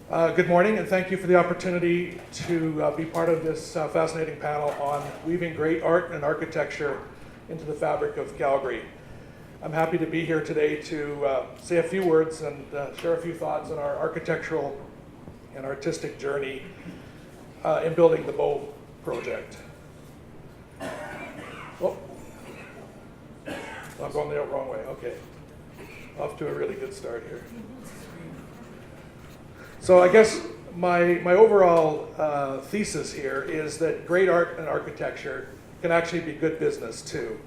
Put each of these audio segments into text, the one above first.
Good morning, and thank you for the opportunity to be part of this fascinating panel on weaving great art and architecture into the fabric of Calgary. I'm happy to be here today to say a few words and share a few thoughts on our architectural and artistic journey in building the Bow project. Oh, I'm going the wrong way, okay. Off to a really good start here. So I guess my overall thesis here is that great art and architecture can actually be good business too.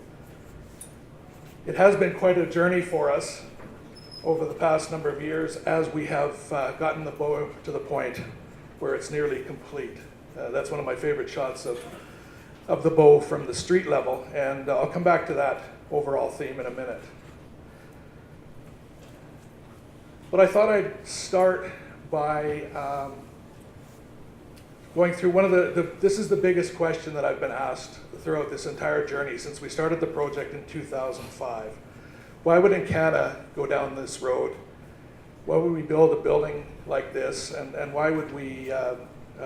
It has been quite a journey for us over the past number of years as we have gotten the Bow to the point where it's nearly complete. That's one of my favorite shots of the Bow from the street level, and I'll come back to that overall theme in a minute. But I thought I'd start by going through one of this is the biggest question that I've been asked throughout this entire journey since we started the project in 2005. Why would Encana go down this road? Why would we build a building like this? And why would we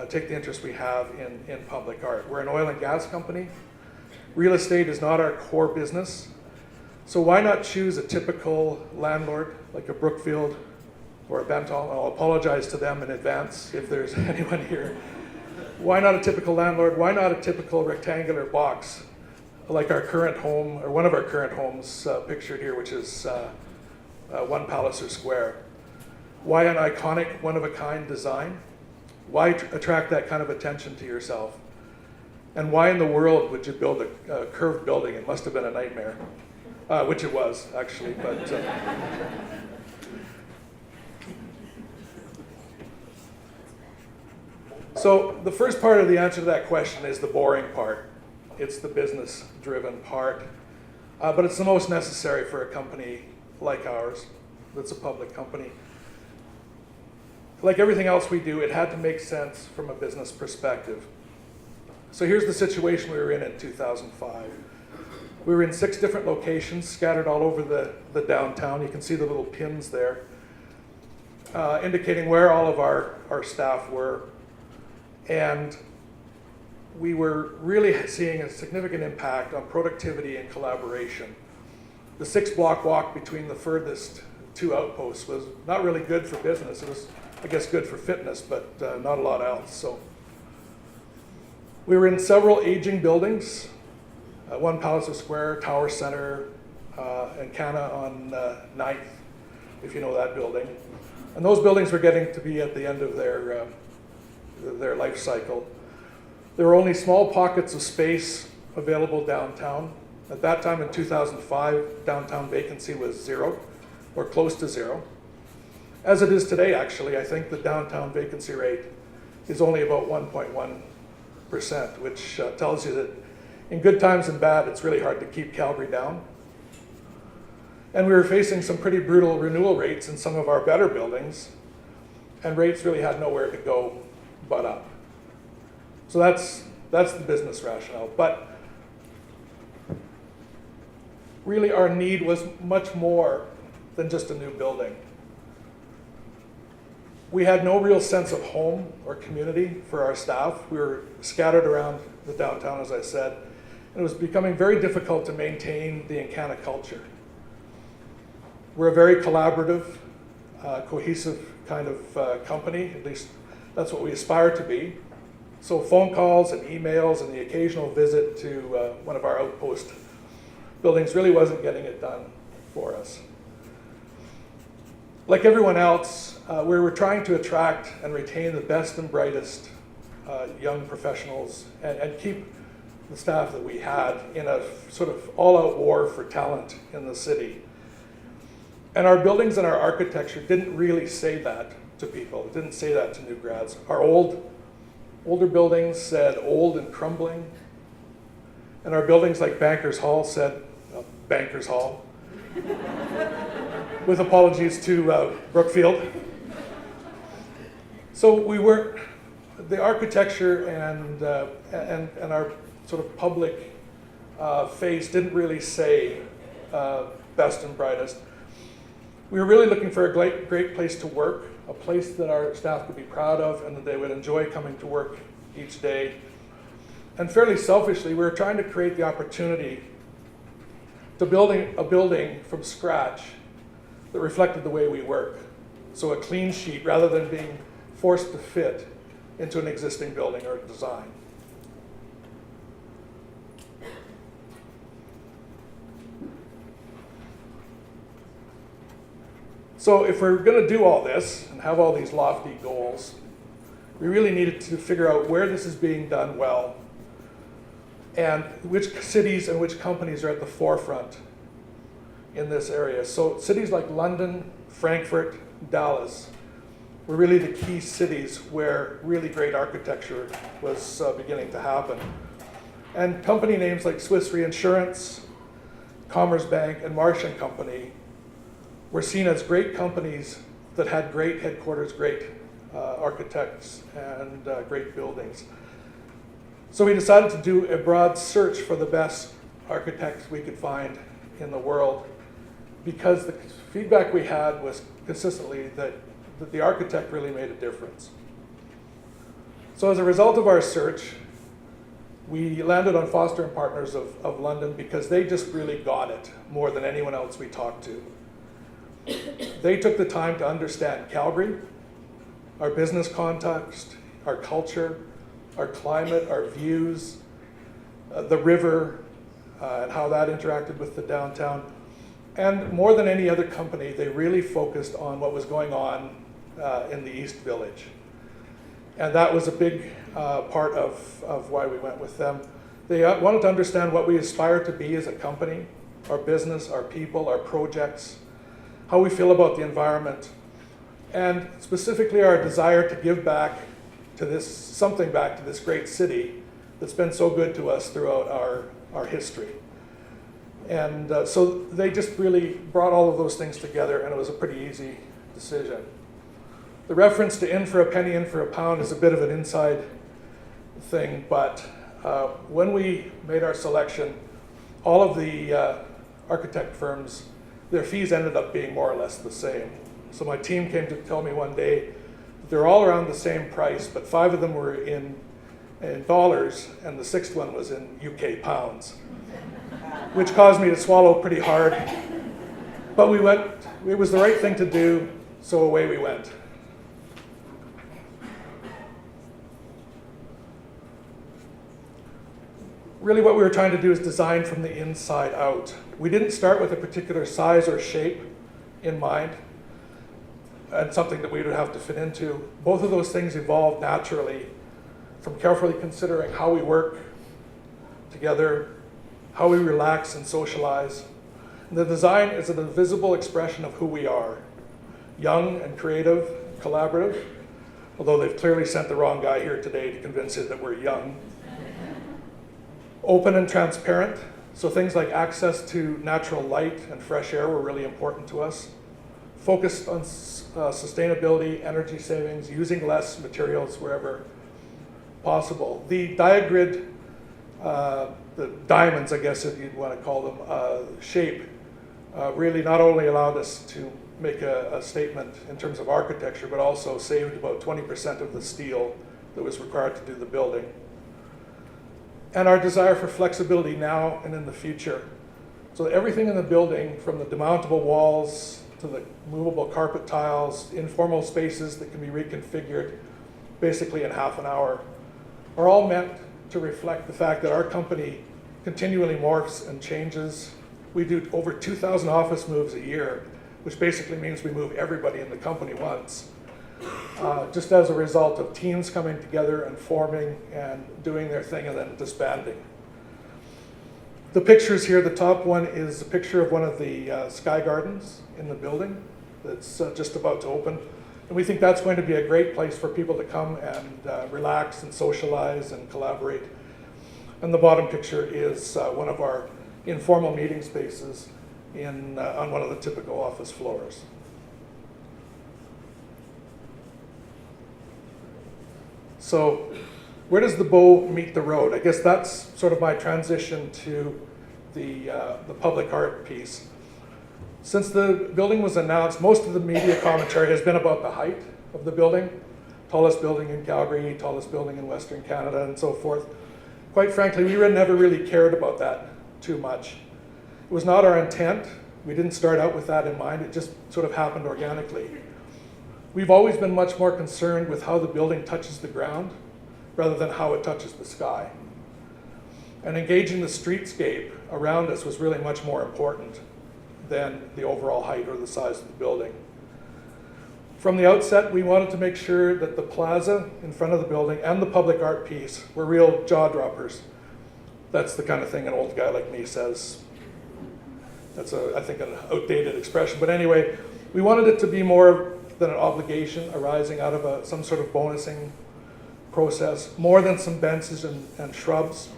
take the interest we have in public art? We're an oil and gas company. Real estate is not our core business. So why not choose a typical landlord like a Brookfield or a Bentall? I'll apologize to them in advance if there's anyone here. Why not a typical landlord? Why not a typical rectangular box like our current home, or one of our current homes pictured here, which is One Palliser Square? Why an iconic, one-of-a-kind design? Why attract that kind of attention to yourself? And why in the world would you build a curved building? It must have been a nightmare, which it was, actually. But so the first part of the answer to that question is the boring part. It's the business-driven part, but it's the most necessary for a company like ours that's a public company. Like everything else we do, it had to make sense from a business perspective. So here's the situation we were in 2005. We were in 6 different locations scattered all over the downtown. You can see the little pins there, indicating where all of our staff were. And we were really seeing a significant impact on productivity and collaboration. The 6-block walk between the furthest 2 outposts was not really good for business. It was, I guess, good for fitness, but not a lot else. So we were in several aging buildings, One Palliser Square, Tower Center, Encana on 9th, if you know that building. And those buildings were getting to be at the end of their life cycle. There were only small pockets of space available downtown. At that time in 2005, downtown vacancy was 0, or close to 0. As it is today, actually, I think the downtown vacancy rate is only about 1.1%, which tells you that in good times and bad, it's really hard to keep Calgary down. And we were facing some pretty brutal renewal rates in some of our better buildings, and rates really had nowhere to go but up. So that's the business rationale. But really our need was much more than just a new building. We had no real sense of home or community for our staff. We were scattered around the downtown, as I said, and it was becoming very difficult to maintain the Encana culture. We're a very collaborative, cohesive kind of company, at least that's what we aspire to be. So phone calls and emails and the occasional visit to one of our outpost buildings really wasn't getting it done for us. Like everyone else, we were trying to attract and retain the best and brightest young professionals and keep the staff that we had in a sort of all-out war for talent in the city. And our buildings and our architecture didn't really say that to people. It didn't say that to new grads. Our older buildings said old and crumbling. And our buildings like Bankers Hall said Bankers Hall. With apologies to Brookfield. So we were, the architecture and our sort of public face didn't really say best and brightest. We were really looking for a great place to work a place that our staff could be proud of and that they would enjoy coming to work each day. And fairly selfishly, we were trying to create the opportunity to building a building from scratch that reflected the way we work. So a clean sheet rather than being forced to fit into an existing building or design. So if we're going to do all this and have all these lofty goals, we really needed to figure out where this is being done well and which cities and which companies are at the forefront in this area. So cities like London, Frankfurt, Dallas were really the key cities where really great architecture was beginning to happen. And company names like Swiss Reinsurance, Commerzbank, and Marsh & Company were seen as great companies that had great headquarters, great architects, and great buildings. So we decided to do a broad search for the best architects we could find in the world, because the feedback we had was consistently that the architect really made a difference. So as a result of our search, we landed on Foster & Partners of London because they just really got it more than anyone else we talked to. They took the time to understand Calgary, our business context, our culture, our climate, our views, the river, and how that interacted with the downtown. And more than any other company, they really focused on what was going on in the East Village. And that was a big part of why we went with them. They wanted to understand what we aspire to be as a company, our business, our people, our projects, how we feel about the environment, and specifically our desire to give back to this great city that's been so good to us throughout our history. And so they just really brought all of those things together, and it was a pretty easy decision. The reference to in for a penny, in for a pound is a bit of an inside thing, but when we made our selection, all of the architect firms, their fees ended up being more or less the same. So my team came to tell me one day that they're all around the same price, but 5 of them were in dollars, and the 6th one was in UK pounds, which caused me to swallow pretty hard. But we went, it was the right thing to do, so away we went. Really what we were trying to do is design from the inside out. We didn't start with a particular size or shape in mind and something that we would have to fit into. Both of those things evolved naturally from carefully considering how we work together, how we relax and socialize. And the design is an invisible expression of who we are. Young and creative, collaborative, although they've clearly sent the wrong guy here today to convince you that we're young. Open and transparent, so things like access to natural light and fresh air were really important to us. Focused on sustainability, energy savings, using less materials wherever possible. The diagrid, the diamonds, I guess if you'd want to call them, shape, really not only allowed us to make a statement in terms of architecture, but also saved about 20% of the steel that was required to do the building. And our desire for flexibility now and in the future. So everything in the building, from the demountable walls to the movable carpet tiles, informal spaces that can be reconfigured basically in half an hour, are all meant to reflect the fact that our company continually morphs and changes. We do over 2,000 office moves a year, which basically means we move everybody in the company once. Just as a result of teams coming together and forming and doing their thing and then disbanding. The pictures here, the top one is a picture of one of the sky gardens in the building that's just about to open. And we think that's going to be a great place for people to come and relax and socialize and collaborate. And the bottom picture is one of our informal meeting spaces on one of the typical office floors. So where does the bow meet the road? I guess that's sort of my transition to the public art piece. Since the building was announced, most of the media commentary has been about the height of the building, tallest building in Calgary, tallest building in Western Canada, and so forth. Quite frankly, we never really cared about that too much. It was not our intent. We didn't start out with that in mind. It just sort of happened organically. We've always been much more concerned with how the building touches the ground rather than how it touches the sky. And engaging the streetscape around us was really much more important than the overall height or the size of the building. From the outset, we wanted to make sure that the plaza in front of the building and the public art piece were real jaw droppers. That's the kind of thing an old guy like me says. That's, I think, an outdated expression. But anyway, we wanted it to be more than an obligation arising out of some sort of bonusing process, more than some benches and shrubs,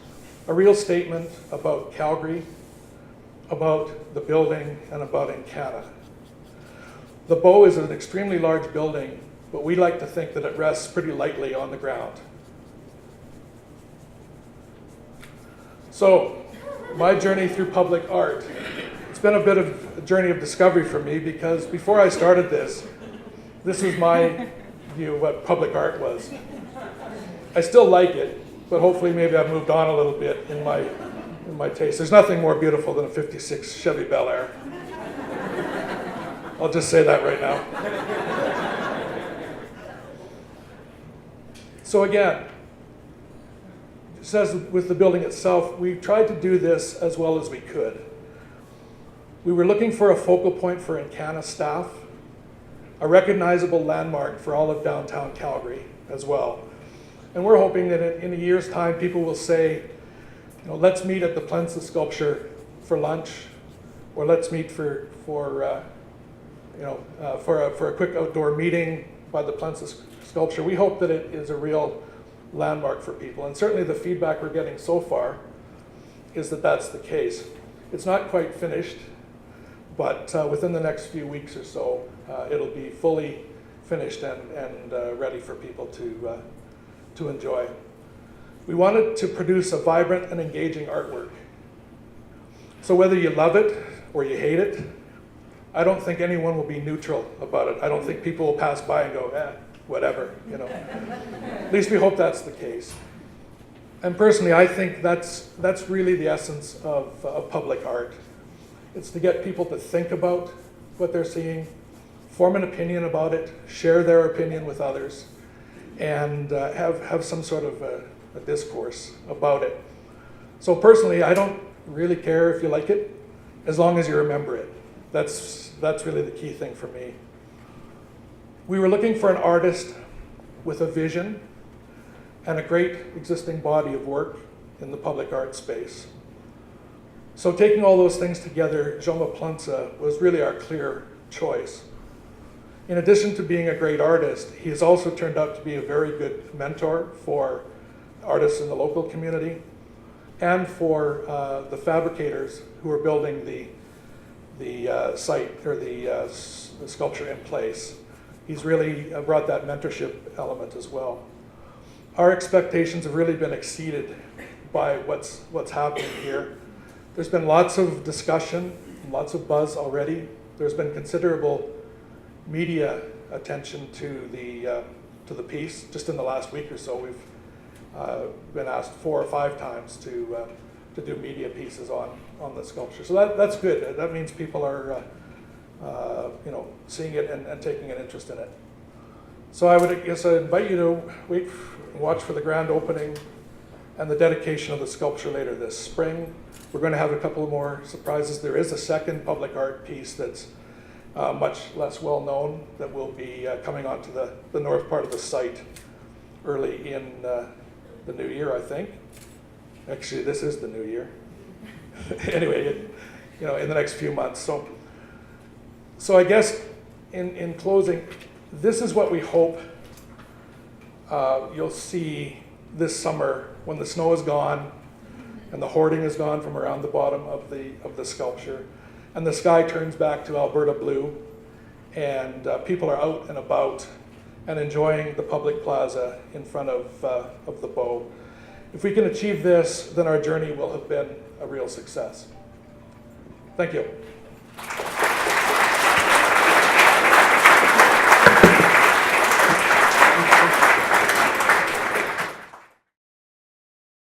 a real statement about Calgary, about the building, and about Encana. The Bow is an extremely large building, but we like to think that it rests pretty lightly on the ground. So, my journey through public art, it's been a bit of a journey of discovery for me, because before I started this was my view of what public art was. I still like it, but hopefully maybe I've moved on a little bit in my taste. There's nothing more beautiful than a 56 Chevy Bel Air. I'll just say that right now. So again, just as with the building itself, we tried to do this as well as we could. We were looking for a focal point for Encana staff, a recognizable landmark for all of downtown Calgary as well. And we're hoping that in a year's time, people will say, let's meet at the Plensa sculpture for lunch, or let's meet for a quick outdoor meeting by the Plensa sculpture. We hope that it is a real landmark for people. And certainly the feedback we're getting so far is that that's the case. It's not quite finished, but within the next few weeks or so, it'll be fully finished and ready for people to enjoy. We wanted to produce a vibrant and engaging artwork. So whether you love it or you hate it, I don't think anyone will be neutral about it. I don't think people will pass by and go, whatever, At least we hope that's the case. And personally, I think that's really the essence of public art. It's to get people to think about what they're seeing, form an opinion about it, share their opinion with others, and have some sort of a discourse about it. So personally, I don't really care if you like it, as long as you remember it. That's really the key thing for me. We were looking for an artist with a vision and a great existing body of work in the public art space. So taking all those things together, Joma Plensa was really our clear choice. In addition to being a great artist, he has also turned out to be a very good mentor for artists in the local community and for the fabricators who are building the site or the sculpture in place. He's really brought that mentorship element as well. Our expectations have really been exceeded by what's happening here. There's been lots of discussion, lots of buzz already. There's been considerable media attention to the piece. Just in the last week or so, we've been asked 4 or 5 times to do media pieces on the sculpture. So that's good. That means people are seeing it and taking an interest in it. So I invite you to watch for the grand opening and the dedication of the sculpture later this spring. We're going to have a couple more surprises. There is a second public art piece that's much less well known that will be coming onto the north part of the site early in the new year, I think. Actually, this is the new year. Anyway, in the next few months. So I guess in closing, this is what we hope you'll see this summer when the snow is gone and the hoarding is gone from around the bottom of the sculpture, and the sky turns back to Alberta blue, and people are out and about and enjoying the public plaza in front of the Bow. If we can achieve this, then our journey will have been a real success. Thank you.